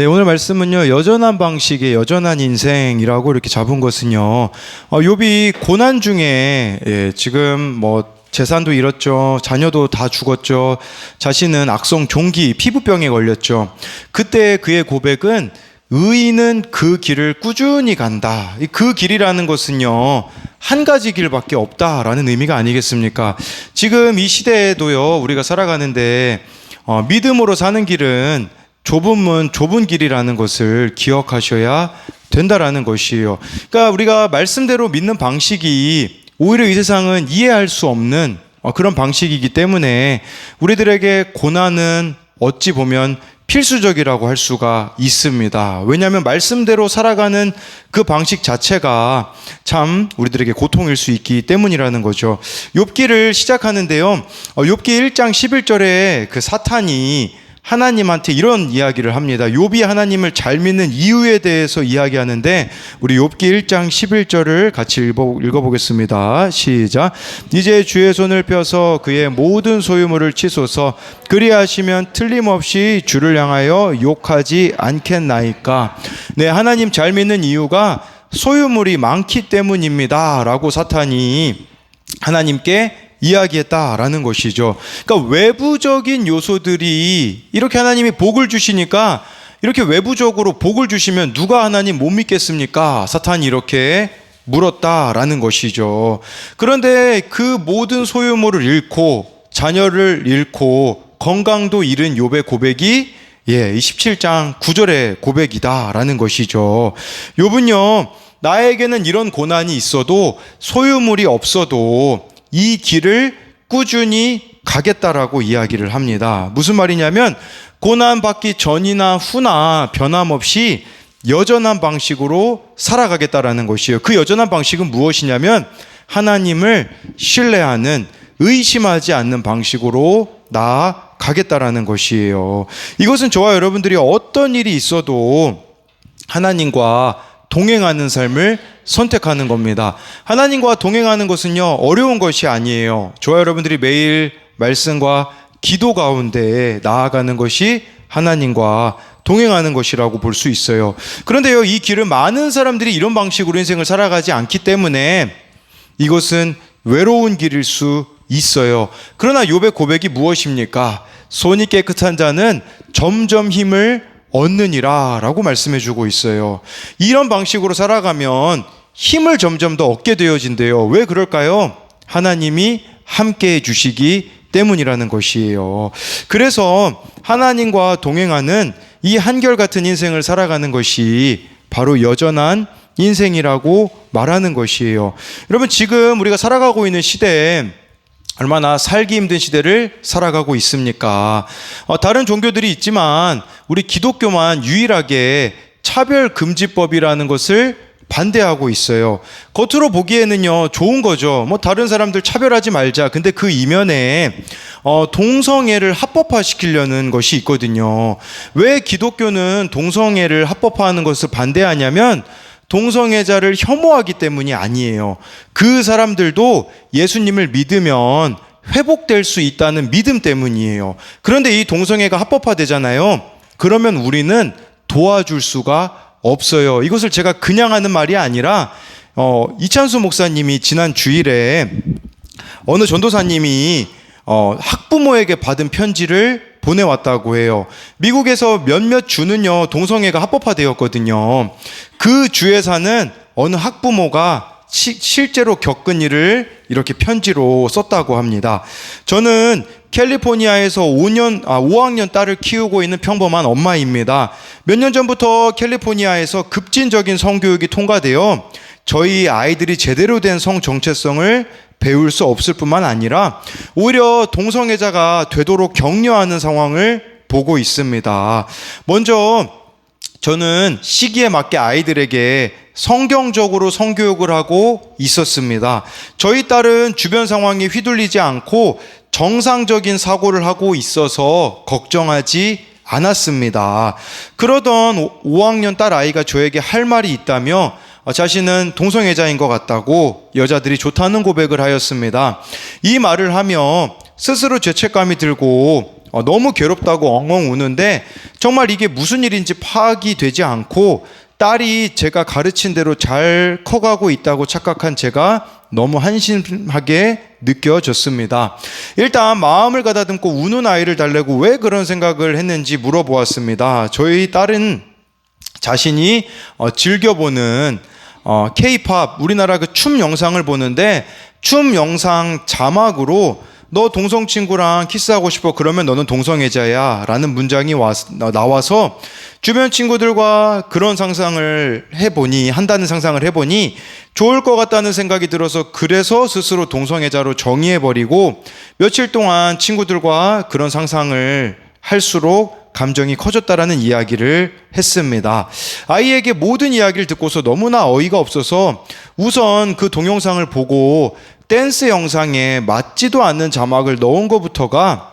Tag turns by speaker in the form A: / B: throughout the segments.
A: 네, 오늘 말씀은요, 여전한 방식의 여전한 인생이라고 이렇게 잡은 것은요, 욥이 고난 중에, 지금 재산도 잃었죠. 자녀도 다 죽었죠. 자신은 악성 종기, 피부병에 걸렸죠. 그때 그의 고백은 의인은 그 길을 꾸준히 간다. 그 길이라는 것은요, 한 가지 길밖에 없다라는 의미가 아니겠습니까? 지금 이 시대에도요, 우리가 살아가는데, 믿음으로 사는 길은 좁은 문, 좁은 길이라는 것을 기억하셔야 된다라는 것이에요. 그러니까 우리가 말씀대로 믿는 방식이 오히려 이 세상은 이해할 수 없는 그런 방식이기 때문에 우리들에게 고난은 어찌 보면 필수적이라고 할 수가 있습니다. 왜냐하면 말씀대로 살아가는 그 방식 자체가 참 우리들에게 고통일 수 있기 때문이라는 거죠. 욥기를 시작하는데요. 욥기 1장 11절에 그 사탄이 하나님한테 이런 이야기를 합니다. 욥이 하나님을 잘 믿는 이유에 대해서 이야기하는데 우리 욥기 1장 11절을 같이 읽어보겠습니다. 시작. 이제 주의 손을 펴서 그의 모든 소유물을 치소서. 그리하시면 틀림없이 주를 향하여 욕하지 않겠나이까. 네, 하나님 잘 믿는 이유가 소유물이 많기 때문입니다 라고 사탄이 하나님께 이야기했다라는 것이죠. 그러니까 외부적인 요소들이 이렇게 하나님이 복을 주시니까 이렇게 외부적으로 복을 주시면 누가 하나님 못 믿겠습니까? 사탄이 이렇게 물었다라는 것이죠. 그런데 그 모든 소유물을 잃고 자녀를 잃고 건강도 잃은 욥의 고백이 이 17장 9절의 고백이다라는 것이죠. 욥은요, 나에게는 이런 고난이 있어도 소유물이 없어도 이 길을 꾸준히 가겠다라고 이야기를 합니다. 무슨 말이냐면 고난받기 전이나 후나 변함없이 여전한 방식으로 살아가겠다라는 것이에요. 그 여전한 방식은 무엇이냐면 하나님을 신뢰하는, 의심하지 않는 방식으로 나아가겠다라는 것이에요. 이것은 저와 여러분들이 어떤 일이 있어도 하나님과 동행하는 삶을 선택하는 겁니다. 하나님과 동행하는 것은요, 어려운 것이 아니에요. 저와 여러분들이 매일 말씀과 기도 가운데 나아가는 것이 하나님과 동행하는 것이라고 볼 수 있어요. 그런데요, 이 길은 많은 사람들이 이런 방식으로 인생을 살아가지 않기 때문에 이것은 외로운 길일 수 있어요. 그러나 욥의 고백이 무엇입니까? 손이 깨끗한 자는 점점 힘을 얻느니라 라고 말씀해 주고 있어요. 이런 방식으로 살아가면 힘을 점점 더 얻게 되어진대요. 왜 그럴까요? 하나님이 함께 해 주시기 때문이라는 것이에요. 그래서 하나님과 동행하는 이 한결같은 인생을 살아가는 것이 바로 여전한 인생이라고 말하는 것이에요. 여러분, 지금 우리가 살아가고 있는 시대에 얼마나 살기 힘든 시대를 살아가고 있습니까? 다른 종교들이 있지만 우리 기독교만 유일하게 차별금지법이라는 것을 반대하고 있어요. 겉으로 보기에는요, 좋은 거죠. 다른 사람들 차별하지 말자. 근데 그 이면에 동성애를 합법화시키려는 것이 있거든요. 왜 기독교는 동성애를 합법화하는 것을 반대하냐면 동성애자를 혐오하기 때문이 아니에요. 그 사람들도 예수님을 믿으면 회복될 수 있다는 믿음 때문이에요. 그런데 이 동성애가 합법화되잖아요. 그러면 우리는 도와줄 수가 없어요. 이것을 제가 그냥 하는 말이 아니라 이찬수 목사님이 지난 주일에 어느 전도사님이 학부모에게 받은 편지를 보내왔다고 해요. 미국에서 몇몇 주는요, 동성애가 합법화되었거든요. 그 주에 사는 어느 학부모가 실제로 겪은 일을 이렇게 편지로 썼다고 합니다. 저는 캘리포니아에서 5학년 딸을 키우고 있는 평범한 엄마입니다. 몇 년 전부터 캘리포니아에서 급진적인 성교육이 통과되어 저희 아이들이 제대로 된 성 정체성을 배울 수 없을 뿐만 아니라 오히려 동성애자가 되도록 격려하는 상황을 보고 있습니다. 먼저 저는 시기에 맞게 아이들에게 성경적으로 성교육을 하고 있었습니다. 저희 딸은 주변 상황에 휘둘리지 않고 정상적인 사고를 하고 있어서 걱정하지 않았습니다. 그러던 5학년 딸 아이가 저에게 할 말이 있다며 자신은 동성애자인 것 같다고 여자들이 좋다는 고백을 하였습니다. 이 말을 하며 스스로 죄책감이 들고 너무 괴롭다고 엉엉 우는데 정말 이게 무슨 일인지 파악이 되지 않고 딸이 제가 가르친 대로 잘 커가고 있다고 착각한 제가 너무 한심하게 느껴졌습니다. 일단 마음을 가다듬고 우는 아이를 달래고 왜 그런 생각을 했는지 물어보았습니다. 저희 딸은 자신이 즐겨보는 K-팝, 우리나라 그 춤 영상을 보는데 춤 영상 자막으로 너 동성 친구랑 키스하고 싶어? 그러면 너는 동성애자야 라는 문장이 나와서 주변 친구들과 그런 상상을 한다는 상상을 해보니 좋을 것 같다는 생각이 들어서 그래서 스스로 동성애자로 정의해버리고 며칠 동안 친구들과 그런 상상을 할수록 감정이 커졌다라는 이야기를 했습니다. 아이에게 모든 이야기를 듣고서 너무나 어이가 없어서 우선 그 동영상을 보고 댄스 영상에 맞지도 않는 자막을 넣은 것부터가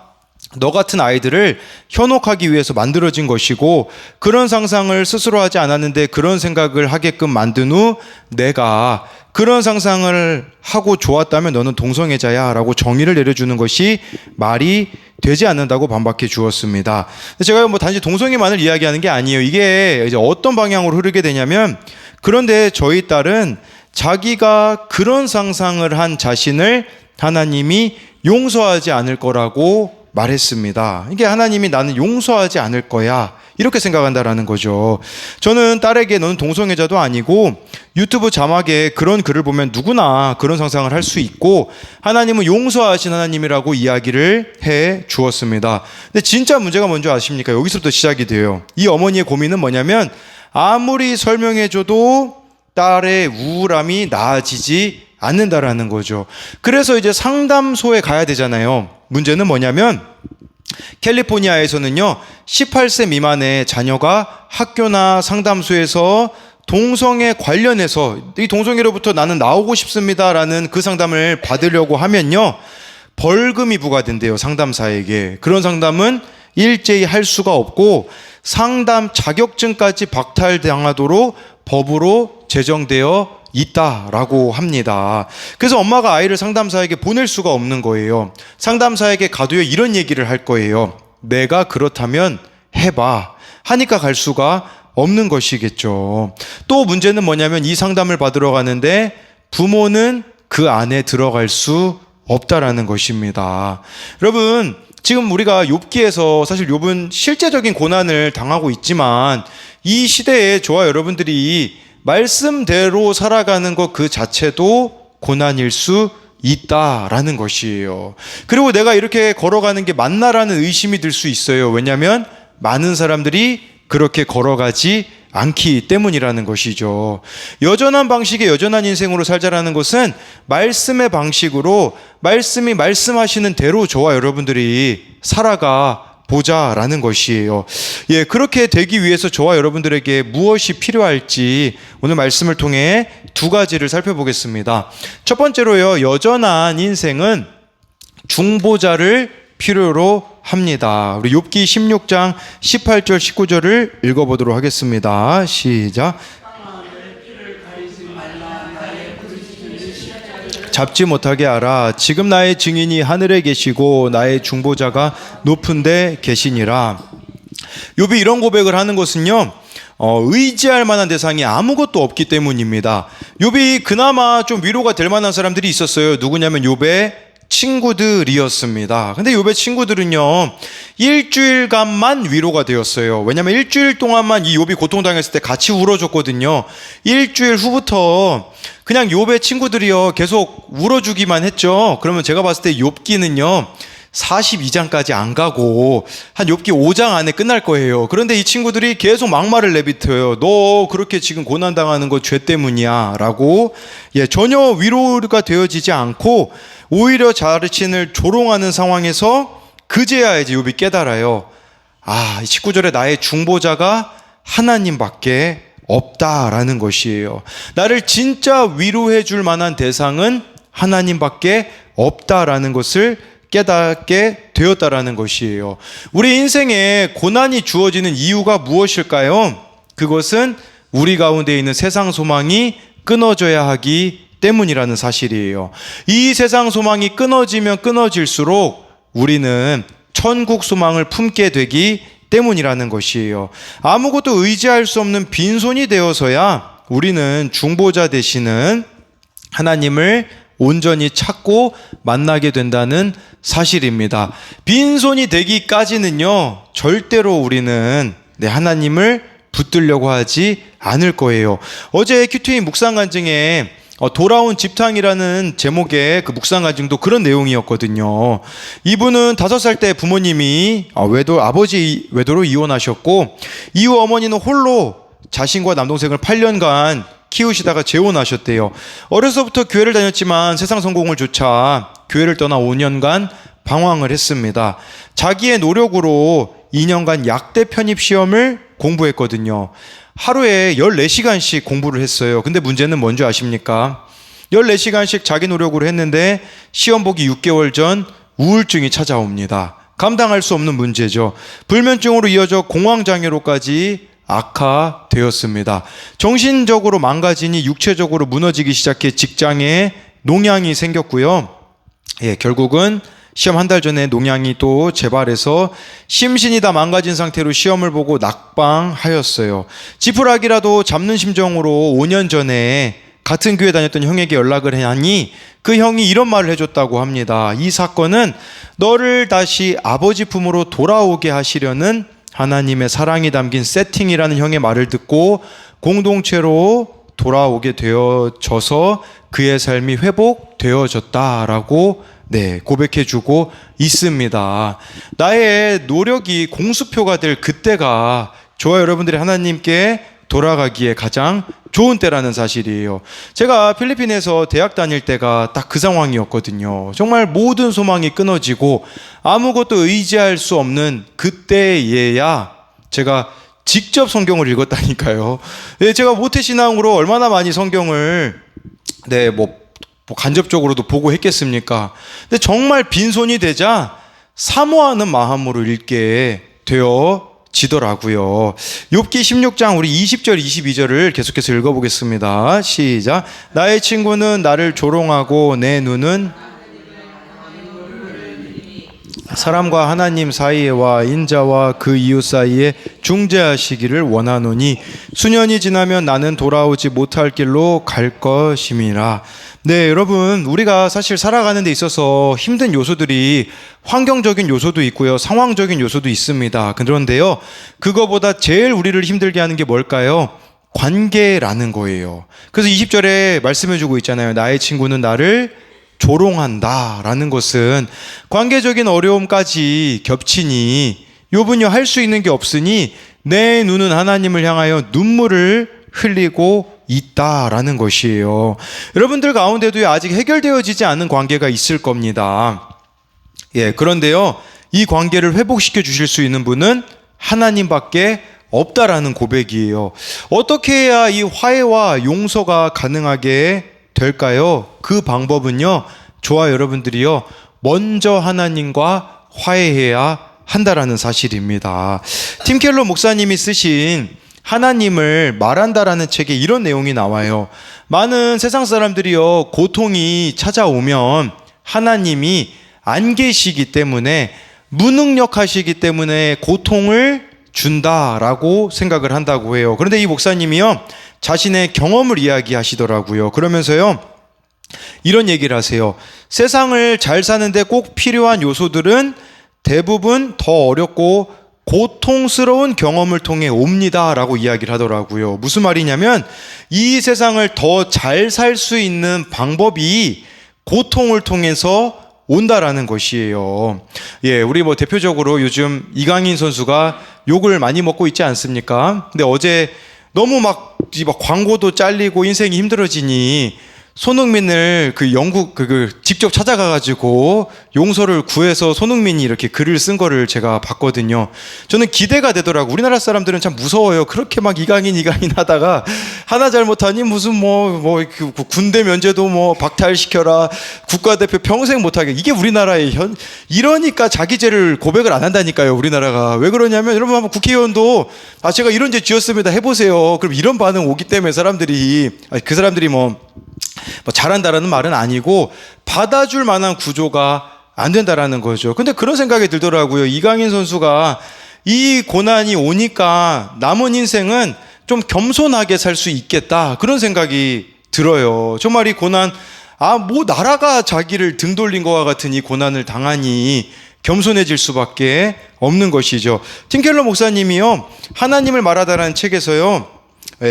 A: 너 같은 아이들을 현혹하기 위해서 만들어진 것이고 그런 상상을 스스로 하지 않았는데 그런 생각을 하게끔 만든 후 내가 그런 상상을 하고 좋았다면 너는 동성애자야 라고 정의를 내려주는 것이 말이 되지 않는다고 반박해 주었습니다. 제가 단지 동성애만을 이야기하는 게 아니에요. 이게 이제 어떤 방향으로 흐르게 되냐면 그런데 저희 딸은 자기가 그런 상상을 한 자신을 하나님이 용서하지 않을 거라고 말했습니다. 이게 하나님이 나는 용서하지 않을 거야 이렇게 생각한다라는 거죠. 저는 딸에게 너는 동성애자도 아니고 유튜브 자막에 그런 글을 보면 누구나 그런 상상을 할 수 있고 하나님은 용서하신 하나님이라고 이야기를 해 주었습니다. 근데 진짜 문제가 뭔지 아십니까? 여기서부터 시작이 돼요. 이 어머니의 고민은 뭐냐면 아무리 설명해줘도 딸의 우울함이 나아지지 않는다라는 거죠. 그래서 이제 상담소에 가야 되잖아요. 문제는 뭐냐면 캘리포니아에서는요 18세 미만의 자녀가 학교나 상담소에서 동성애 관련해서 이 동성애로부터 나는 나오고 싶습니다라는 그 상담을 받으려고 하면요 벌금이 부과된대요. 상담사에게. 그런 상담은 일제히 할 수가 없고 상담 자격증까지 박탈당하도록 법으로 제정되어 있다라고 합니다. 그래서 엄마가 아이를 상담사에게 보낼 수가 없는 거예요. 상담사에게 가도요 이런 얘기를 할 거예요. 내가 그렇다면 해봐 하니까 갈 수가 없는 것이겠죠. 또 문제는 뭐냐면 이 상담을 받으러 가는데 부모는 그 안에 들어갈 수 없다라는 것입니다. 여러분 지금 우리가 욥기에서 사실 욥은 실제적인 고난을 당하고 있지만 이 시대에 저와 여러분들이 말씀대로 살아가는 것 그 자체도 고난일 수 있다라는 것이에요. 그리고 내가 이렇게 걸어가는 게 맞나라는 의심이 들 수 있어요. 왜냐하면 많은 사람들이 그렇게 걸어가지 않기 때문이라는 것이죠. 여전한 방식의 여전한 인생으로 살자라는 것은 말씀의 방식으로 말씀이 말씀하시는 대로 저와 여러분들이 살아가 보자라는 것이에요. 예, 그렇게 되기 위해서 저와 여러분들에게 무엇이 필요할지 오늘 말씀을 통해 두 가지를 살펴보겠습니다. 첫 번째로요, 여전한 인생은 중보자를 필요로 합니다. 우리 욥기 16장 18절 19절을 읽어보도록 하겠습니다. 시작. 잡지 못하게 하라. 지금 나의 증인이 하늘에 계시고 나의 중보자가 높은 데 계시니라. 욥이 이런 고백을 하는 것은요, 의지할 만한 대상이 아무것도 없기 때문입니다. 욥이 그나마 좀 위로가 될 만한 사람들이 있었어요. 누구냐면 욥의 친구들이었습니다. 근데 욥의 친구들은요 일주일간만 위로가 되었어요. 왜냐하면 일주일 동안만 이 욥이 고통당했을 때 같이 울어줬거든요. 일주일 후부터 그냥 욥의 친구들이요 계속 울어주기만 했죠. 그러면 제가 봤을 때 욥기는요 42장까지 안 가고 한 욥기 5장 안에 끝날 거예요. 그런데 이 친구들이 계속 막말을 내뱉어요. 너 그렇게 지금 고난당하는 거 죄 때문이야 라고. 전혀 위로가 되어지지 않고 오히려 자신을 조롱하는 상황에서 그제야 이제 욥이 깨달아요. 이 19절에 나의 중보자가 하나님밖에 없다라는 것이에요. 나를 진짜 위로해 줄 만한 대상은 하나님밖에 없다라는 것을 깨닫게 되었다라는 것이에요. 우리 인생에 고난이 주어지는 이유가 무엇일까요? 그것은 우리 가운데 있는 세상 소망이 끊어져야 하기 때문이라는 사실이에요. 이 세상 소망이 끊어지면 끊어질수록 우리는 천국 소망을 품게 되기 때문이라는 것이에요. 아무것도 의지할 수 없는 빈손이 되어서야 우리는 중보자 되시는 하나님을 온전히 찾고 만나게 된다는 사실입니다. 빈손이 되기까지는요, 절대로 우리는 하나님을 붙들려고 하지 않을 거예요. 어제 큐티인 묵상간증에 돌아온 집탕이라는 제목의 그 묵상간증도 그런 내용이었거든요. 이분은 5살 때 부모님이 아버지 외도로 이혼하셨고, 이후 어머니는 홀로 자신과 남동생을 8년간 키우시다가 재혼하셨대요. 어려서부터 교회를 다녔지만 세상 성공을 좇아 교회를 떠나 5년간 방황을 했습니다. 자기의 노력으로 2년간 약대 편입 시험을 공부했거든요. 하루에 14시간씩 공부를 했어요. 근데 문제는 뭔지 아십니까? 14시간씩 자기 노력으로 했는데 시험 보기 6개월 전 우울증이 찾아옵니다. 감당할 수 없는 문제죠. 불면증으로 이어져 공황장애로까지 악화되었습니다. 정신적으로 망가지니 육체적으로 무너지기 시작해 직장에 농양이 생겼고요. 결국은 시험 한 달 전에 농양이 또 재발해서 심신이 다 망가진 상태로 시험을 보고 낙방하였어요. 지푸라기라도 잡는 심정으로 5년 전에 같은 교회 다녔던 형에게 연락을 하니 그 형이 이런 말을 해줬다고 합니다. 이 사건은 너를 다시 아버지 품으로 돌아오게 하시려는 하나님의 사랑이 담긴 세팅이라는 형의 말을 듣고 공동체로 돌아오게 되어져서 그의 삶이 회복되어졌다라고 고백해주고 있습니다. 나의 노력이 공수표가 될 그때가 저와 여러분들이 하나님께 돌아가기에 가장 좋은 때라는 사실이에요. 제가 필리핀에서 대학 다닐 때가 딱 그 상황이었거든요. 정말 모든 소망이 끊어지고 아무것도 의지할 수 없는 그때에야 제가 직접 성경을 읽었다니까요. 제가 모태신앙으로 얼마나 많이 성경을 간접적으로도 보고 했겠습니까? 근데 정말 빈손이 되자 사모하는 마음으로 읽게 되어지더라고요. 욥기 16장 우리 20절 22절을 계속해서 읽어보겠습니다. 시작. 나의 친구는 나를 조롱하고 내 눈은 사람과 하나님 사이에와 인자와 그 이웃 사이에 중재하시기를 원하노니 수년이 지나면 나는 돌아오지 못할 길로 갈 것임이라. 여러분, 우리가 사실 살아가는 데 있어서 힘든 요소들이 환경적인 요소도 있고요, 상황적인 요소도 있습니다. 그런데요, 그거보다 제일 우리를 힘들게 하는 게 뭘까요? 관계라는 거예요. 그래서 20절에 말씀해주고 있잖아요. 나의 친구는 나를 조롱한다 라는 것은 관계적인 어려움까지 겹치니 욥은요 할 수 있는 게 없으니 내 눈은 하나님을 향하여 눈물을 흘리고 있다라는 것이에요. 여러분들 가운데도 아직 해결되어지지 않은 관계가 있을 겁니다. 그런데요, 이 관계를 회복시켜 주실 수 있는 분은 하나님밖에 없다라는 고백이에요. 어떻게 해야 이 화해와 용서가 가능하게 될까요? 그 방법은요, 저와 여러분들이요 먼저 하나님과 화해해야 한다라는 사실입니다. 팀 켈러 목사님이 쓰신 하나님을 말한다라는 책에 이런 내용이 나와요. 많은 세상 사람들이요 고통이 찾아오면 하나님이 안 계시기 때문에, 무능력하시기 때문에 고통을 준다라고 생각을 한다고 해요. 그런데 이 목사님이요 자신의 경험을 이야기하시더라고요. 그러면서요 이런 얘기를 하세요. 세상을 잘 사는데 꼭 필요한 요소들은 대부분 더 어렵고 고통스러운 경험을 통해 옵니다 라고 이야기를 하더라고요. 무슨 말이냐면 이 세상을 더 잘 살 수 있는 방법이 고통을 통해서 온다라는 것이에요. 우리 대표적으로 요즘 이강인 선수가 욕을 많이 먹고 있지 않습니까? 근데 어제 너무 막 광고도 잘리고 인생이 힘들어지니 손흥민을 영국 직접 찾아가가지고 용서를 구해서 손흥민이 이렇게 글을 쓴 거를 제가 봤거든요. 저는 기대가 되더라고. 우리나라 사람들은 참 무서워요. 그렇게 막 이강인 하다가 하나 잘못하니 무슨 군대 면제도 박탈시켜라, 국가대표 평생 못하게. 이게 우리나라의 이러니까 자기 죄를 고백을 안 한다니까요. 우리나라가. 왜 그러냐면 여러분 한번 국회의원도 제가 이런 죄 지었습니다 해보세요. 그럼 이런 반응 오기 때문에 사람들이 그 사람들이 잘한다라는 말은 아니고 받아줄 만한 구조가 안 된다라는 거죠. 근데 그런 생각이 들더라고요. 이강인 선수가 이 고난이 오니까 남은 인생은 좀 겸손하게 살 수 있겠다, 그런 생각이 들어요. 정말 이 고난, 뭐 나라가 자기를 등 돌린 것과 같은 이 고난을 당하니 겸손해질 수밖에 없는 것이죠. 팀 켈러 목사님이요, 하나님을 말하다라는 책에서요,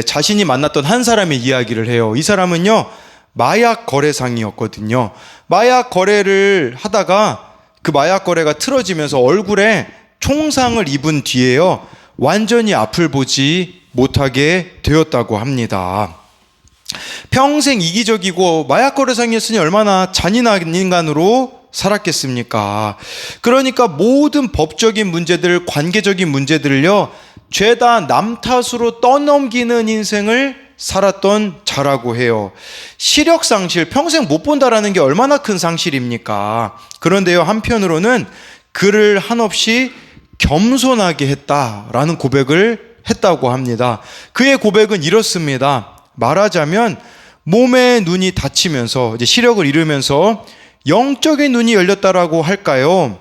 A: 자신이 만났던 한 사람의 이야기를 해요. 이 사람은요, 마약 거래상이었거든요. 마약 거래를 하다가 그 마약 거래가 틀어지면서 얼굴에 총상을 입은 뒤에요, 완전히 앞을 보지 못하게 되었다고 합니다. 평생 이기적이고 마약 거래상이었으니 얼마나 잔인한 인간으로 살았겠습니까? 그러니까 모든 법적인 문제들, 관계적인 문제들을요, 죄다 남 탓으로 떠넘기는 인생을 살았던 자라고 해요. 시력 상실, 평생 못 본다라는 게 얼마나 큰 상실입니까? 그런데요, 한편으로는 그를 한없이 겸손하게 했다라는 고백을 했다고 합니다. 그의 고백은 이렇습니다. 말하자면 몸의 눈이 다치면서 이제 시력을 잃으면서 영적인 눈이 열렸다라고 할까요?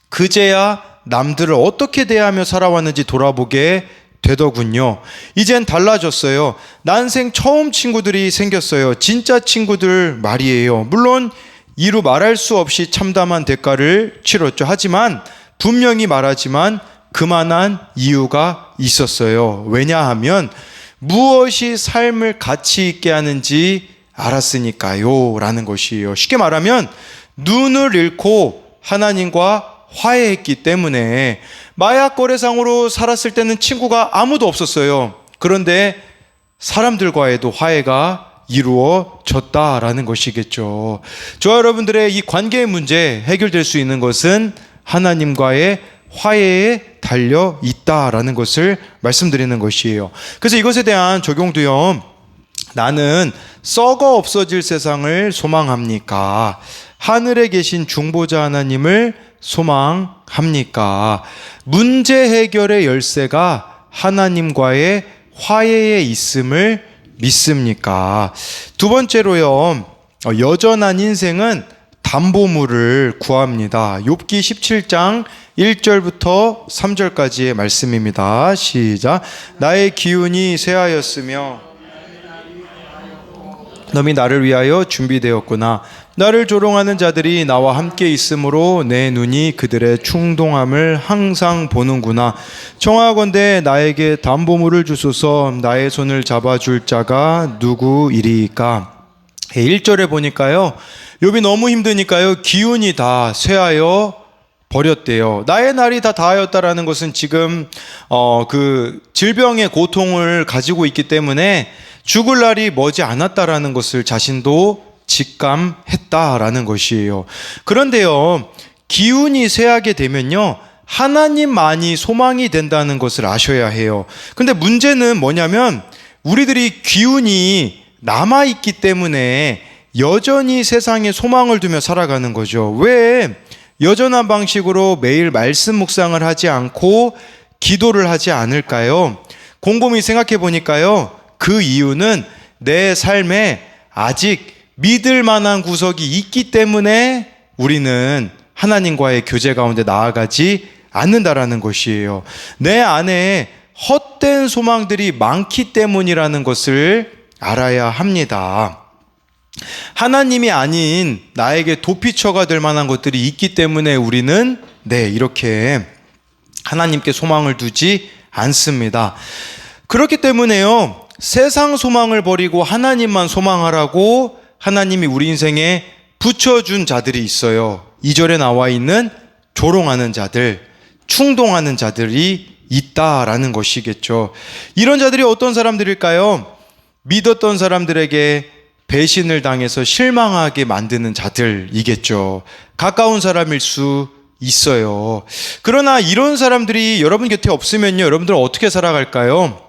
A: 그제야 남들을 어떻게 대하며 살아왔는지 돌아보게 되더군요. 이젠 달라졌어요. 난생 처음 친구들이 생겼어요. 진짜 친구들 말이에요. 물론 이루 말할 수 없이 참담한 대가를 치렀죠. 하지만 분명히 말하지만 그만한 이유가 있었어요. 왜냐하면 무엇이 삶을 가치 있게 하는지 알았으니까요 라는 것이에요. 쉽게 말하면 눈을 잃고 하나님과 화해했기 때문에. 마약 거래상으로 살았을 때는 친구가 아무도 없었어요. 그런데 사람들과의도 화해가 이루어졌다라는 것이겠죠. 저와 여러분들의 이 관계의 문제 해결될 수 있는 것은 하나님과의 화해에 달려 있다라는 것을 말씀드리는 것이에요. 그래서 이것에 대한 적용도요, 나는 썩어 없어질 세상을 소망합니까? 하늘에 계신 중보자 하나님을 소망합니까? 문제 해결의 열쇠가 하나님과의 화해에 있음을 믿습니까? 두 번째로요, 여전한 인생은 담보물을 구합니다. 욥기 17장 1절부터 3절까지의 말씀입니다. 시작. 나의 기운이 쇠하였으며 너미 나를 위하여 준비되었구나. 나를 조롱하는 자들이 나와 함께 있으므로 내 눈이 그들의 충동함을 항상 보는구나. 청하건대 나에게 담보물을 주소서. 나의 손을 잡아줄 자가 누구이리까? 1절에 보니까요, 욥이 너무 힘드니까요, 기운이 다 쇠하여 버렸대요. 나의 날이 다 다하였다라는 것은 지금 그 질병의 고통을 가지고 있기 때문에 죽을 날이 머지 않았다라는 것을 자신도 직감했다라는 것이에요. 그런데요, 기운이 쇠하게 되면요, 하나님만이 소망이 된다는 것을 아셔야 해요. 근데 문제는 뭐냐면 우리들이 기운이 남아있기 때문에 여전히 세상에 소망을 두며 살아가는 거죠. 왜 여전한 방식으로 매일 말씀 묵상을 하지 않고 기도를 하지 않을까요? 곰곰이 생각해 보니까요, 그 이유는 내 삶에 아직 믿을 만한 구석이 있기 때문에 우리는 하나님과의 교제 가운데 나아가지 않는다라는 것이에요. 내 안에 헛된 소망들이 많기 때문이라는 것을 알아야 합니다. 하나님이 아닌 나에게 도피처가 될 만한 것들이 있기 때문에 우리는 이렇게 하나님께 소망을 두지 않습니다. 그렇기 때문에요, 세상 소망을 버리고 하나님만 소망하라고 하나님이 우리 인생에 붙여준 자들이 있어요. 2절에 나와 있는 조롱하는 자들, 충동하는 자들이 있다라는 것이겠죠. 이런 자들이 어떤 사람들일까요? 믿었던 사람들에게 배신을 당해서 실망하게 만드는 자들이겠죠. 가까운 사람일 수 있어요. 그러나 이런 사람들이 여러분 곁에 없으면요, 여러분들은 어떻게 살아갈까요?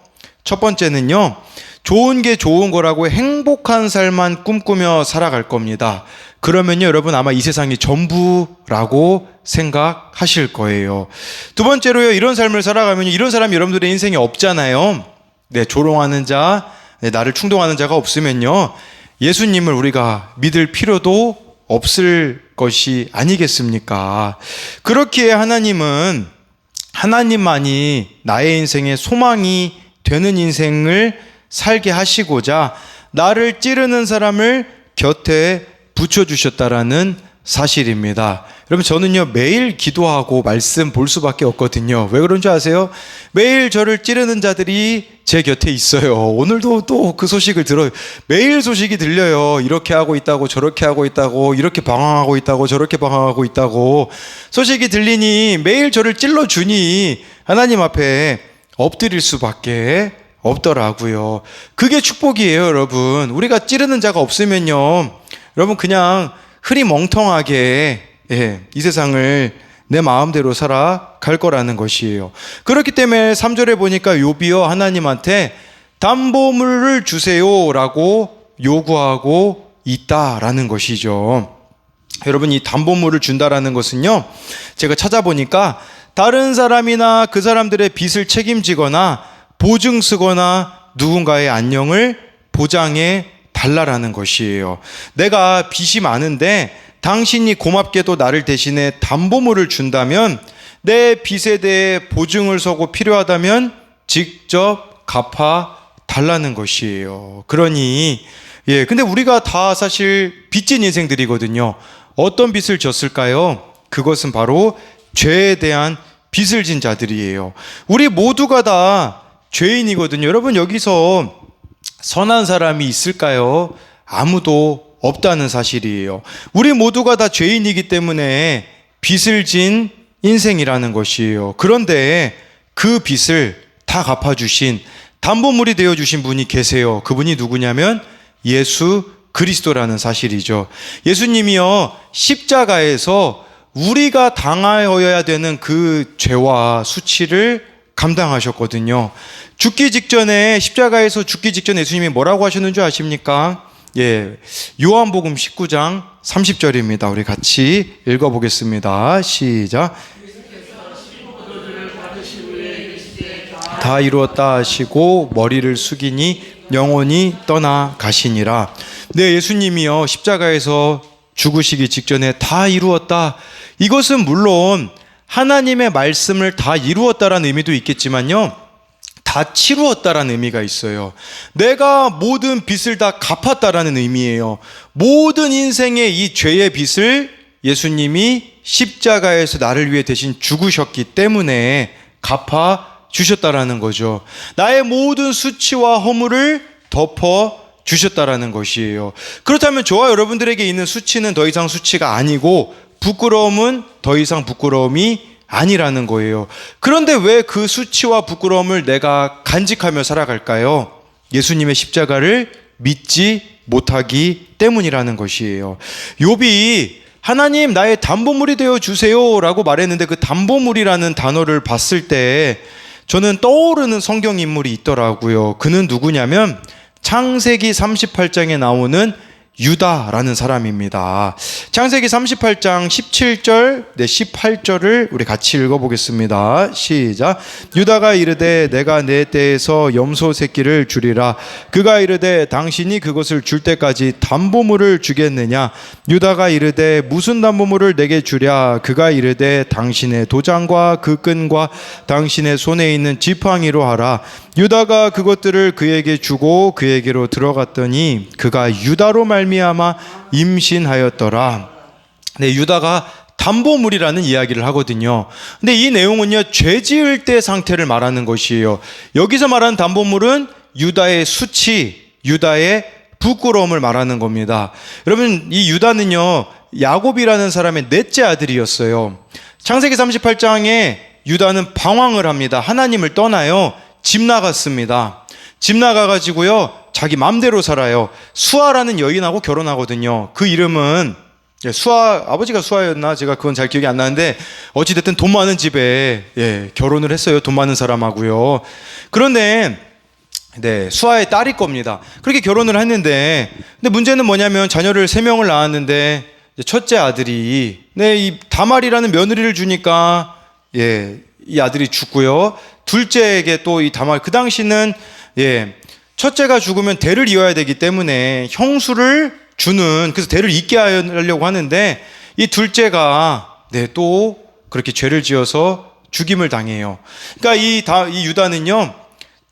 A: 첫 번째는요, 좋은 게 좋은 거라고 행복한 삶만 꿈꾸며 살아갈 겁니다. 그러면요, 여러분 아마 이 세상이 전부라고 생각하실 거예요. 두 번째로요, 이런 삶을 살아가면 이런 사람이 여러분들의 인생에 없잖아요. 조롱하는 자, 나를 충동하는 자가 없으면요, 예수님을 우리가 믿을 필요도 없을 것이 아니겠습니까? 그렇기에 하나님은 하나님만이 나의 인생의 소망이 되는 인생을 살게 하시고자 나를 찌르는 사람을 곁에 붙여주셨다라는 사실입니다. 여러분, 저는요 매일 기도하고 말씀 볼 수밖에 없거든요. 왜 그런 줄 아세요? 매일 저를 찌르는 자들이 제 곁에 있어요. 오늘도 또 그 소식을 들어요. 매일 소식이 들려요. 이렇게 하고 있다고, 저렇게 하고 있다고, 이렇게 방황하고 있다고, 저렇게 방황하고 있다고 소식이 들리니 매일 저를 찔러주니 하나님 앞에 엎드릴 수밖에 없더라고요. 그게 축복이에요, 여러분. 우리가 찌르는 자가 없으면요, 여러분 그냥 흐리멍텅하게 이 세상을 내 마음대로 살아갈 거라는 것이에요. 그렇기 때문에 3절에 보니까 욥이요 하나님한테 담보물을 주세요라고 요구하고 있다라는 것이죠. 여러분, 이 담보물을 준다라는 것은요, 제가 찾아보니까 다른 사람이나 그 사람들의 빚을 책임지거나 보증 쓰거나 누군가의 안녕을 보장해 달라라는 것이에요. 내가 빚이 많은데 당신이 고맙게도 나를 대신에 담보물을 준다면 내 빚에 대해 보증을 서고 필요하다면 직접 갚아 달라는 것이에요. 그러니 근데 우리가 다 사실 빚진 인생들이거든요. 어떤 빚을 졌을까요? 그것은 바로 죄에 대한 빚을 진 자들이에요. 우리 모두가 다 죄인이거든요. 여러분, 여기서 선한 사람이 있을까요? 아무도 없다는 사실이에요. 우리 모두가 다 죄인이기 때문에 빚을 진 인생이라는 것이에요. 그런데 그 빚을 다 갚아주신, 담보물이 되어주신 분이 계세요. 그분이 누구냐면 예수 그리스도라는 사실이죠. 예수님이요 십자가에서 우리가 당하여야 되는 그 죄와 수치를 감당하셨거든요. 죽기 직전에, 십자가에서 죽기 직전에 예수님이 뭐라고 하셨는 줄 아십니까? 요한복음 19장 30절입니다. 우리 같이 읽어보겠습니다. 시작. 다 이루었다 하시고 머리를 숙이니 영혼이 떠나 가시니라. 네, 예수님이요 십자가에서 죽으시기 직전에 다 이루었다. 이것은 물론 하나님의 말씀을 다 이루었다라는 의미도 있겠지만요, 다 치루었다라는 의미가 있어요. 내가 모든 빚을 다 갚았다라는 의미예요. 모든 인생의 이 죄의 빚을 예수님이 십자가에서 나를 위해 대신 죽으셨기 때문에 갚아 주셨다라는 거죠. 나의 모든 수치와 허물을 덮어 주셨다라는 것이에요. 그렇다면 저와 여러분들에게 있는 수치는 더 이상 수치가 아니고 부끄러움은 더 이상 부끄러움이 아니라는 거예요. 그런데 왜 그 수치와 부끄러움을 내가 간직하며 살아갈까요? 예수님의 십자가를 믿지 못하기 때문이라는 것이에요. 욥이 하나님 나의 담보물이 되어 주세요 라고 말했는데, 그 담보물이라는 단어를 봤을 때 저는 떠오르는 성경 인물이 있더라고요. 그는 누구냐면 창세기 38장에 나오는 유다라는 사람입니다. 창세기 38장 17절, 18절을 우리 같이 읽어보겠습니다. 시작. 유다가 이르되 내가 내 떼에서 염소 새끼를 주리라. 그가 이르되 당신이 그것을 줄 때까지 담보물을 주겠느냐. 유다가 이르되 무슨 담보물을 내게 주랴. 그가 이르되 당신의 도장과 그 끈과 당신의 손에 있는 지팡이로 하라. 유다가 그것들을 그에게 주고 그에게로 들어갔더니 그가 유다로 말미암아 임신하였더라. 네, 유다가 담보물이라는 이야기를 하거든요. 근데 이 내용은요, 죄 지을 때 상태를 말하는 것이에요. 여기서 말하는 담보물은 유다의 수치, 유다의 부끄러움을 말하는 겁니다. 여러분, 이 유다는요, 야곱이라는 사람의 넷째 아들이었어요. 창세기 38장에 유다는 방황을 합니다. 하나님을 떠나요. 집 나갔습니다. 집 나가가지고요, 자기 맘대로 살아요. 수아라는 여인하고 결혼하거든요. 그 이름은 수아, 아버지가 수아였나? 제가 그건 잘 기억이 안 나는데 어찌됐든 돈 많은 집에 결혼을 했어요. 돈 많은 사람하고요. 그런데 수아의 딸일 겁니다. 그렇게 결혼을 했는데, 근데 문제는 뭐냐면 자녀를 3명을 낳았는데 첫째 아들이 이 다말이라는 며느리를 주니까 이 아들이 죽고요. 둘째에게 또 이 다말, 그 당시는 첫째가 죽으면 대를 이어야 되기 때문에 형수를 주는, 그래서 대를 잇게 하려고 하는데 이 둘째가 또 그렇게 죄를 지어서 죽임을 당해요. 그러니까 이 유다는요,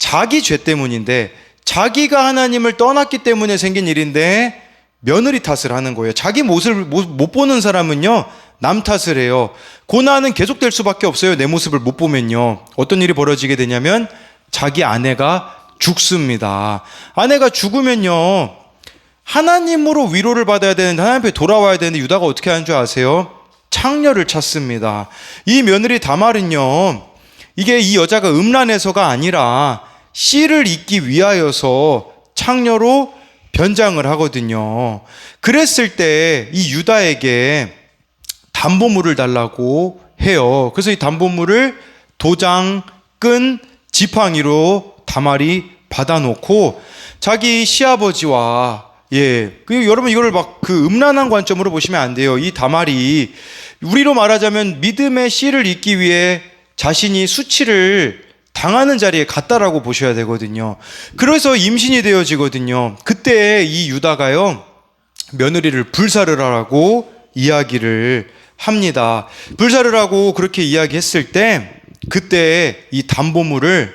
A: 자기 죄 때문인데, 자기가 하나님을 떠났기 때문에 생긴 일인데 며느리 탓을 하는 거예요. 자기 모습을 못 보는 사람은요, 남 탓을 해요. 고난은 계속될 수밖에 없어요. 내 모습을 못 보면요. 어떤 일이 벌어지게 되냐면 자기 아내가 죽습니다. 아내가 죽으면요, 하나님으로 위로를 받아야 되는데, 하나님 앞에 돌아와야 되는데 유다가 어떻게 하는 줄 아세요? 창녀를 찾습니다. 이 며느리 다말은요, 이게 이 여자가 음란해서가 아니라 씨를 잇기 위하여서 창녀로 변장을 하거든요. 그랬을 때 이 유다에게 담보물을 달라고 해요. 그래서 이 담보물을 도장, 끈, 지팡이로 다말이 받아놓고 자기 시아버지와, 여러분 이거를 막 그 음란한 관점으로 보시면 안 돼요. 이 다말이 우리로 말하자면 믿음의 씨를 잇기 위해 자신이 수치를 당하는 자리에 갔다라고 보셔야 되거든요. 그래서 임신이 되어지거든요. 그때 이 유다가요, 며느리를 불사를 하라고 이야기를 합니다. 불사를 하고 그렇게 이야기했을 때 그때 이 담보물을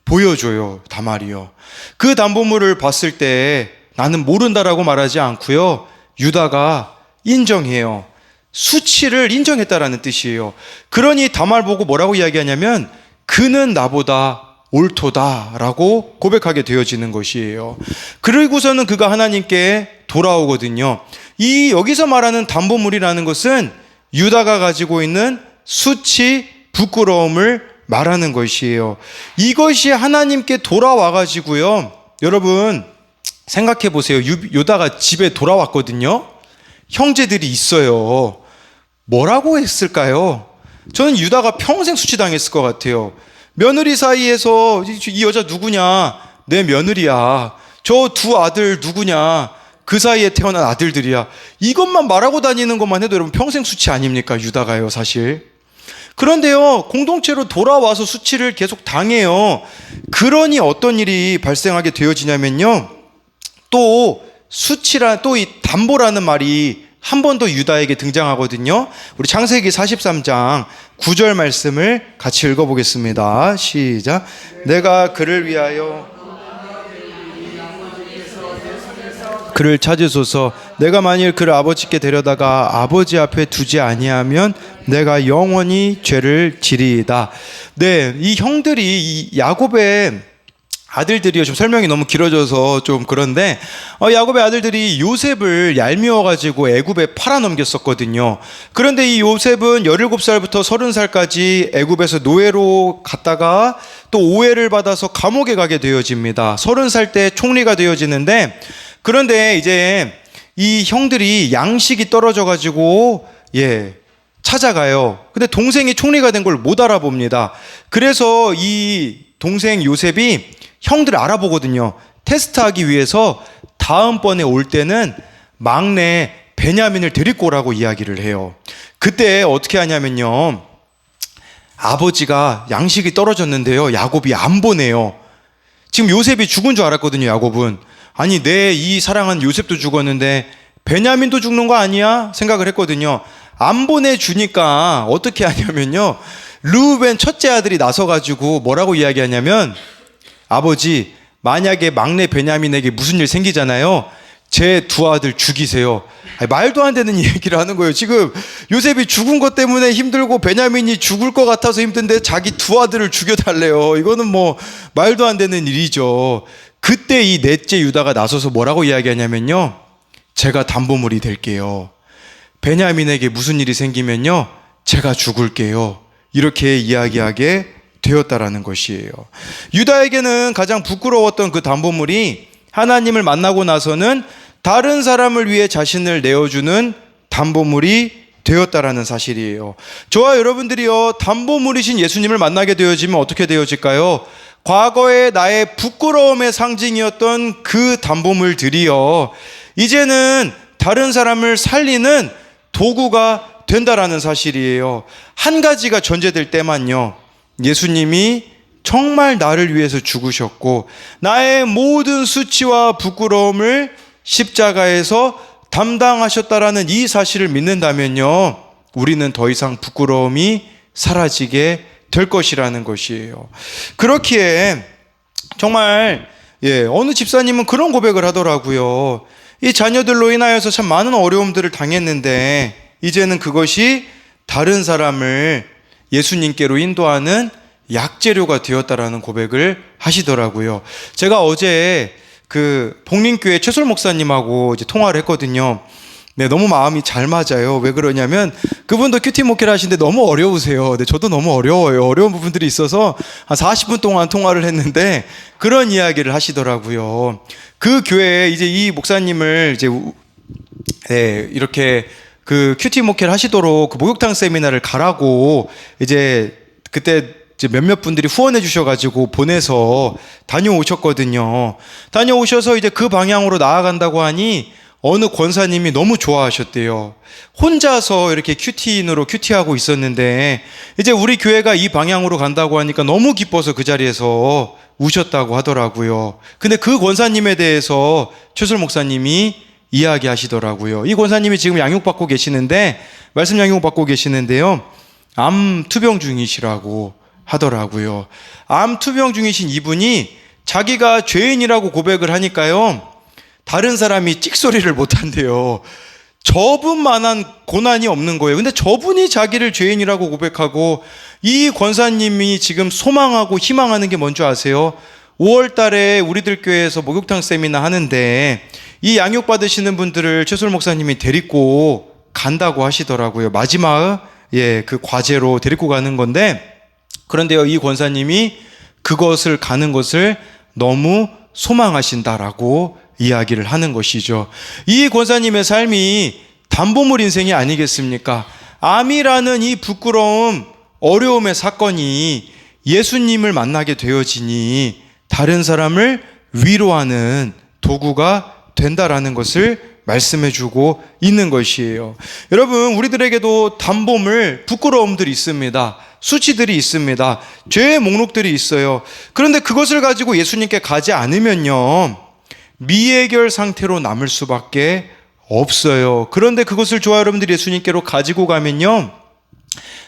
A: 보여줘요, 다말이요. 그 담보물을 봤을 때 나는 모른다라고 말하지 않고요, 유다가 인정해요. 수치를 인정했다라는 뜻이에요. 그러니 다말 보고 뭐라고 이야기하냐면 그는 나보다 옳도다라고 고백하게 되어지는 것이에요. 그리고서는 그가 하나님께 돌아오거든요. 이 여기서 말하는 담보물이라는 것은 유다가 가지고 있는 수치, 부끄러움을 말하는 것이에요. 이것이 하나님께 돌아와 가지고요, 여러분 생각해 보세요. 유다가 집에 돌아왔거든요. 형제들이 있어요. 뭐라고 했을까요? 저는 유다가 평생 수치당했을 것 같아요. 며느리 사이에서 이 여자 누구냐? 내 며느리야. 저 두 아들 누구냐? 그 사이에 태어난 아들들이야. 이것만 말하고 다니는 것만 해도 여러분 평생 수치 아닙니까? 유다가요, 사실. 그런데요, 공동체로 돌아와서 수치를 계속 당해요. 그러니 어떤 일이 발생하게 되어지냐면요, 또 이 담보라는 말이 한 번 더 유다에게 등장하거든요. 우리 창세기 43장 9절 말씀을 같이 읽어보겠습니다. 시작. 내가 그를 위하여 그를 찾으소서. 내가 만일 그를 아버지께 데려다가 아버지 앞에 두지 아니하면 내가 영원히 죄를 지리이다. 이 형들이 이 야곱의 아들들이요, 좀 설명이 너무 길어져서 좀 그런데, 야곱의 아들들이 요셉을 얄미워가지고 애굽에 팔아넘겼었거든요. 그런데 이 요셉은 17살부터 30살까지 애굽에서 노예로 갔다가 또 오해를 받아서 감옥에 가게 되어집니다. 30살 때 총리가 되어지는데, 그런데 이제 이 형들이 양식이 떨어져가지고 찾아가요. 근데 동생이 총리가 된 걸 못 알아봅니다. 그래서 이 동생 요셉이 형들을 알아보거든요. 테스트하기 위해서 다음번에 올 때는 막내 베냐민을 데리고 오라고 이야기를 해요. 그때 어떻게 하냐면요, 아버지가 양식이 떨어졌는데요, 야곱이 안 보내요. 지금 요셉이 죽은 줄 알았거든요, 야곱은. 아니, 내 이 사랑한 요셉도 죽었는데 베냐민도 죽는 거 아니야? 생각을 했거든요. 안 보내주니까 어떻게 하냐면요, 르우벤 첫째 아들이 나서가지고 뭐라고 이야기하냐면, 아버지, 만약에 막내 베냐민에게 무슨 일 생기잖아요, 제 두 아들 죽이세요. 말도 안 되는 얘기를 하는 거예요. 지금 요셉이 죽은 것 때문에 힘들고 베냐민이 죽을 것 같아서 힘든데 자기 두 아들을 죽여달래요. 이거는 뭐 말도 안 되는 일이죠. 그때 이 넷째 유다가 나서서 뭐라고 이야기하냐면요, 제가 담보물이 될게요. 베냐민에게 무슨 일이 생기면요, 제가 죽을게요. 이렇게 이야기하게 되었다라는 것이에요. 유다에게는 가장 부끄러웠던 그 담보물이 하나님을 만나고 나서는 다른 사람을 위해 자신을 내어주는 담보물이 되었다라는 사실이에요. 저와 여러분들이요, 담보물이신 예수님을 만나게 되어지면 어떻게 되어질까요? 과거에 나의 부끄러움의 상징이었던 그 담보물들이요, 이제는 다른 사람을 살리는 도구가 된다라는 사실이에요. 한 가지가 전제될 때만요, 예수님이 정말 나를 위해서 죽으셨고 나의 모든 수치와 부끄러움을 십자가에서 담당하셨다라는 이 사실을 믿는다면요, 우리는 더 이상 부끄러움이 사라지게 될 것이라는 것이에요. 그렇기에 정말 어느 집사님은 그런 고백을 하더라고요. 이 자녀들로 인하여서 참 많은 어려움들을 당했는데 이제는 그것이 다른 사람을 예수님께로 인도하는 약재료가 되었다라는 고백을 하시더라고요. 제가 어제 그 복림교회 최솔 목사님하고 이제 통화를 했거든요. 네, 너무 마음이 잘 맞아요. 왜 그러냐면 그분도 큐티 목회를 하시는데 너무 어려우세요. 네, 저도 너무 어려워요. 어려운 부분들이 있어서 한 40분 동안 통화를 했는데 그런 이야기를 하시더라고요. 그 교회에 이제 이 목사님을 이제 이렇게 그 큐티 목회를 하시도록 그 목욕탕 세미나를 가라고 이제 그때 이제 몇몇 분들이 후원해 주셔가지고 보내서 다녀오셨거든요. 다녀오셔서 이제 그 방향으로 나아간다고 하니 어느 권사님이 너무 좋아하셨대요. 혼자서 이렇게 큐티인으로 큐티하고 있었는데 이제 우리 교회가 이 방향으로 간다고 하니까 너무 기뻐서 그 자리에서 우셨다고 하더라고요. 근데 그 권사님에 대해서 최솔 목사님이 이야기하시더라고요. 이 권사님이 지금 양육받고 계시는데, 말씀 양육받고 계시는데요, 암 투병 중이시라고 하더라고요. 암 투병 중이신 이분이 자기가 죄인이라고 고백을 하니까요, 다른 사람이 찍소리를 못한대요. 저분만한 고난이 없는 거예요. 근데 저분이 자기를 죄인이라고 고백하고, 이 권사님이 지금 소망하고 희망하는 게 뭔지 아세요? 5월 달에 우리들 교회에서 목욕탕 세미나 하는데 이 양육 받으시는 분들을 최솔 목사님이 데리고 간다고 하시더라고요. 마지막 그 과제로 데리고 가는 건데, 그런데요, 이 권사님이 그것을 가는 것을 너무 소망하신다라고 이야기를 하는 것이죠. 이 권사님의 삶이 담보물 인생이 아니겠습니까? 암이라는 이 부끄러움, 어려움의 사건이 예수님을 만나게 되어지니 다른 사람을 위로하는 도구가 된다라는 것을 말씀해주고 있는 것이에요. 여러분, 우리들에게도 담보물, 부끄러움들이 있습니다. 수치들이 있습니다. 죄의 목록들이 있어요. 그런데 그것을 가지고 예수님께 가지 않으면요, 미해결 상태로 남을 수밖에 없어요. 그런데 그것을 저와 여러분들이 예수님께로 가지고 가면요,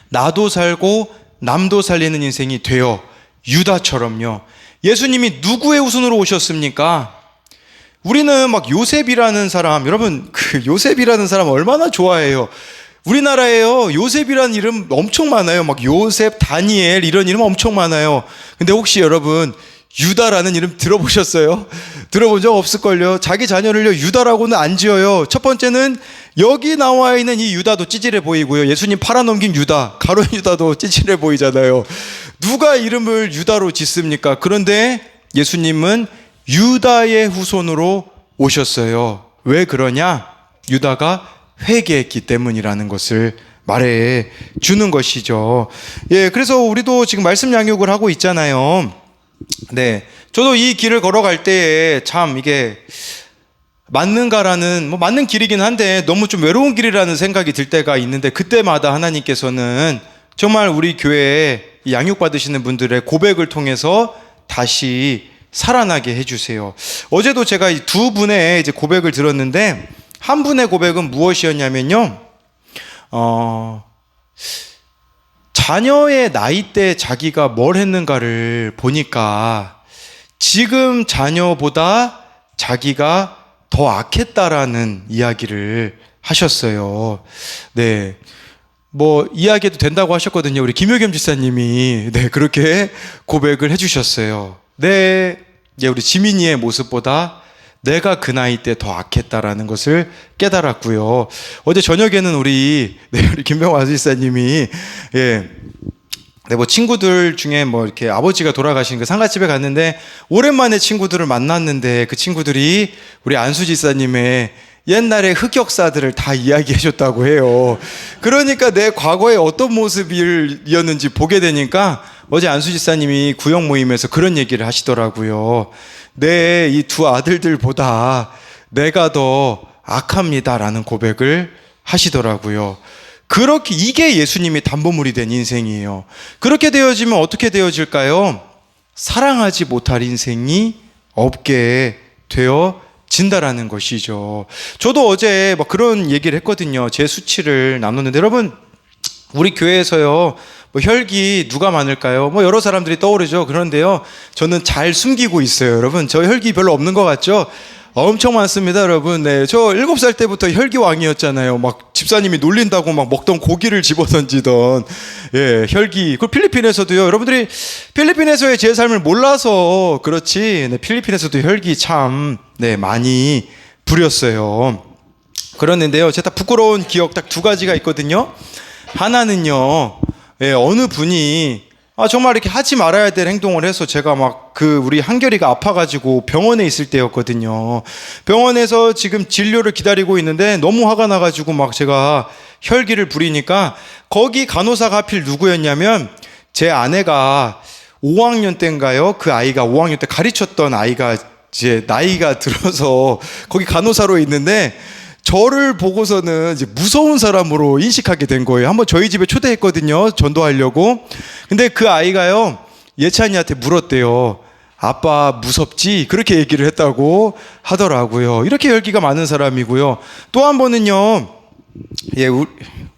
A: 나도 살고 남도 살리는 인생이 되어 유다처럼요. 예수님이 누구의 후손으로 오셨습니까? 우리는 막 요셉이라는 사람, 여러분 그 요셉이라는 사람 얼마나 좋아해요. 우리나라에요, 요셉이라는 이름 엄청 많아요. 막 요셉, 다니엘 이런 이름 엄청 많아요. 근데 혹시 여러분 유다라는 이름 들어보셨어요? 들어본 적 없을걸요. 자기 자녀를요 유다라고는 안 지어요. 첫 번째는 여기 나와 있는 이 유다도 찌질해 보이고요. 예수님 팔아넘긴 유다, 가룟 유다도 찌질해 보이잖아요. 누가 이름을 유다로 짓습니까? 그런데 예수님은 유다의 후손으로 오셨어요. 왜 그러냐? 유다가 회개했기 때문이라는 것을 말해 주는 것이죠. 그래서 우리도 지금 말씀 양육을 하고 있잖아요. 네, 저도 이 길을 걸어갈 때에 참 이게 맞는가라는, 맞는 길이긴 한데 너무 좀 외로운 길이라는 생각이 들 때가 있는데, 그때마다 하나님께서는 정말 우리 교회에 양육받으시는 분들의 고백을 통해서 다시 살아나게 해주세요. 어제도 제가 두 분의 이제 고백을 들었는데, 한 분의 고백은 무엇이었냐면요, 자녀의 나이 때 자기가 뭘 했는가를 보니까 지금 자녀보다 자기가 더 악했다라는 이야기를 하셨어요. 네. 이야기해도 된다고 하셨거든요. 우리 김효겸 지사님이. 네, 그렇게 고백을 해주셨어요. 우리 지민이의 모습보다 내가 그 나이 때 더 악했다라는 것을 깨달았고요. 어제 저녁에는 우리 김병화 지사님이, 친구들 중에 이렇게 아버지가 돌아가신 그 상가집에 갔는데 오랜만에 친구들을 만났는데 그 친구들이 우리 안수 지사님의 옛날의 흑역사들을 다 이야기해 줬다고 해요. 그러니까 내 과거에 어떤 모습이었는지 보게 되니까 어제 안수 지사님이 구역 모임에서 그런 얘기를 하시더라고요. 내 이 두 아들들보다 내가 더 악합니다라는 고백을 하시더라고요. 그렇게, 이게 예수님이 담보물이 된 인생이에요. 그렇게 되어지면 어떻게 되어질까요? 사랑하지 못할 인생이 없게 되어 진다라는 것이죠. 저도 어제 막 그런 얘기를 했거든요. 제 수치를 나눴는데, 여러분, 우리 교회에서요, 뭐 혈기 누가 많을까요? 뭐 여러 사람들이 떠오르죠. 그런데요, 저는 잘 숨기고 있어요. 여러분, 저 혈기 별로 없는 것 같죠? 엄청 많습니다, 여러분. 네, 저 7살 때부터 혈기왕이었잖아요. 막 집사님이 놀린다고 막 먹던 고기를 집어던지던, 예, 혈기. 그 필리핀에서도요, 여러분들이 필리핀에서의 제 삶을 몰라서 그렇지, 네, 필리핀에서도 혈기 참, 네, 많이 부렸어요. 그랬는데요, 제가 딱 부끄러운 기억 딱 2가지가 있거든요. 하나는요, 예, 어느 분이 정말 이렇게 하지 말아야 될 행동을 해서 제가 막 우리 한결이가 아파가지고 병원에 있을 때였거든요. 병원에서 지금 진료를 기다리고 있는데 너무 화가 나가지고 막 제가 혈기를 부리니까 거기 간호사가 하필 누구였냐면 제 아내가 5학년 때인가요? 그 아이가 5학년 때 가르쳤던 아이가 이제 나이가 들어서 거기 간호사로 있는데 저를 보고서는 이제 무서운 사람으로 인식하게 된 거예요. 한번 저희 집에 초대했거든요. 전도하려고. 근데 그 아이가요, 예찬이한테 물었대요. 아빠 무섭지? 그렇게 얘기를 했다고 하더라고요. 이렇게 열기가 많은 사람이고요. 또 한 번은요, 예,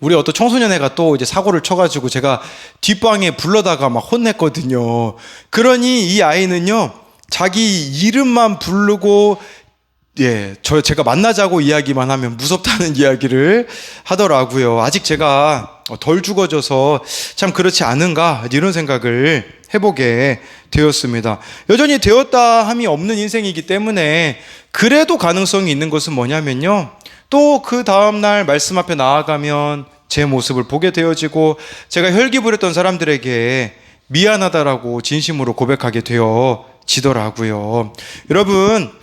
A: 우리 어떤 청소년애가 또 이제 사고를 쳐가지고 제가 뒷방에 불러다가 막 혼냈거든요. 그러니 이 아이는요, 자기 이름만 부르고 예, 제가 만나자고 이야기만 하면 무섭다는 이야기를 하더라고요. 아직 제가 덜 죽어져서 참 그렇지 않은가 이런 생각을 해보게 되었습니다. 여전히 되었다 함이 없는 인생이기 때문에 그래도 가능성이 있는 것은 뭐냐면요, 또 그 다음날 말씀 앞에 나아가면 제 모습을 보게 되어지고 제가 혈기 부렸던 사람들에게 미안하다라고 진심으로 고백하게 되어지더라고요. 여러분,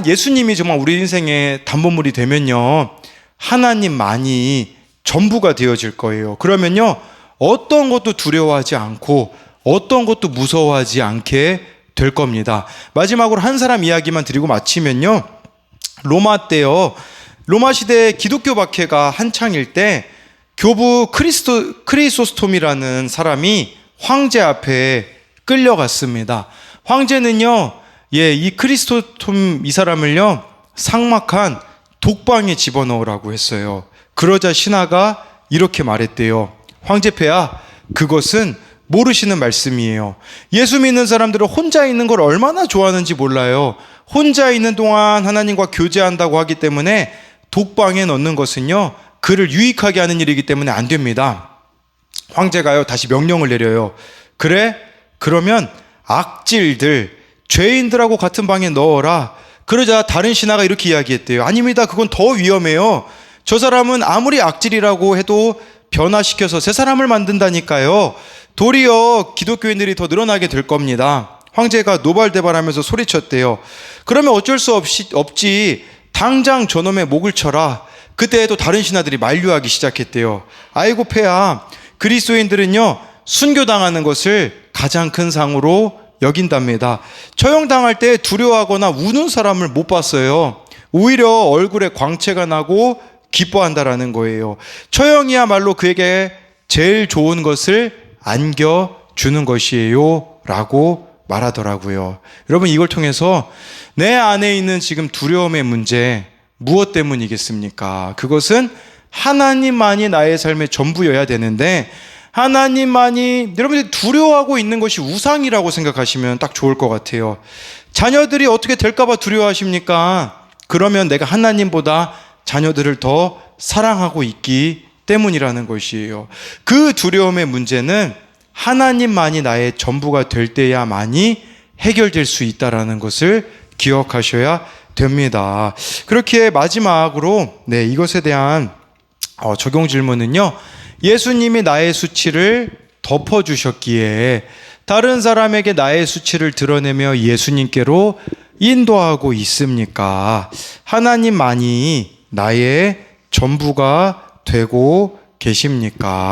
A: 예수님이 정말 우리 인생의 담보물이 되면요, 하나님만이 전부가 되어질 거예요. 그러면요, 어떤 것도 두려워하지 않고 어떤 것도 무서워하지 않게 될 겁니다. 마지막으로 한 사람 이야기만 드리고 마치면요, 로마 때요, 로마 시대 기독교 박해가 한창일 때 교부 크리소스톰이라는 사람이 황제 앞에 끌려갔습니다. 황제는요, 예, 이 크리스토톰 이 사람을요, 삭막한 독방에 집어넣으라고 했어요. 그러자 신하가 이렇게 말했대요. 황제폐하, 그것은 모르시는 말씀이에요. 예수 믿는 사람들은 혼자 있는 걸 얼마나 좋아하는지 몰라요. 혼자 있는 동안 하나님과 교제한다고 하기 때문에 독방에 넣는 것은요, 그를 유익하게 하는 일이기 때문에 안 됩니다. 황제가요, 다시 명령을 내려요. 그래? 그러면 악질들, 죄인들하고 같은 방에 넣어라. 그러자 다른 신하가 이렇게 이야기했대요. 아닙니다. 그건 더 위험해요. 저 사람은 아무리 악질이라고 해도 변화시켜서 새 사람을 만든다니까요. 도리어 기독교인들이 더 늘어나게 될 겁니다. 황제가 노발대발하면서 소리쳤대요. 그러면 어쩔 수 없지. 당장 저놈의 목을 쳐라. 그때에도 다른 신하들이 만류하기 시작했대요. 아이고 폐하, 그리스도인들은요, 순교당하는 것을 가장 큰 상으로 여긴답니다. 처형당할 때 두려워하거나 우는 사람을 못 봤어요. 오히려 얼굴에 광채가 나고 기뻐한다라는 거예요. 처형이야말로 그에게 제일 좋은 것을 안겨주는 것이에요 라고 말하더라고요. 여러분, 이걸 통해서 내 안에 있는 지금 두려움의 문제, 무엇 때문이겠습니까? 그것은 하나님만이 나의 삶의 전부여야 되는데, 하나님만이, 여러분들이 두려워하고 있는 것이 우상이라고 생각하시면 딱 좋을 것 같아요. 자녀들이 어떻게 될까봐 두려워하십니까? 그러면 내가 하나님보다 자녀들을 더 사랑하고 있기 때문이라는 것이에요. 그 두려움의 문제는 하나님만이 나의 전부가 될 때야만이 해결될 수 있다는 것을 기억하셔야 됩니다. 그렇게 마지막으로 이것에 대한 적용 질문은요, 예수님이 나의 수치를 덮어주셨기에 다른 사람에게 나의 수치를 드러내며 예수님께로 인도하고 있습니까? 하나님만이 나의 전부가 되고 계십니까?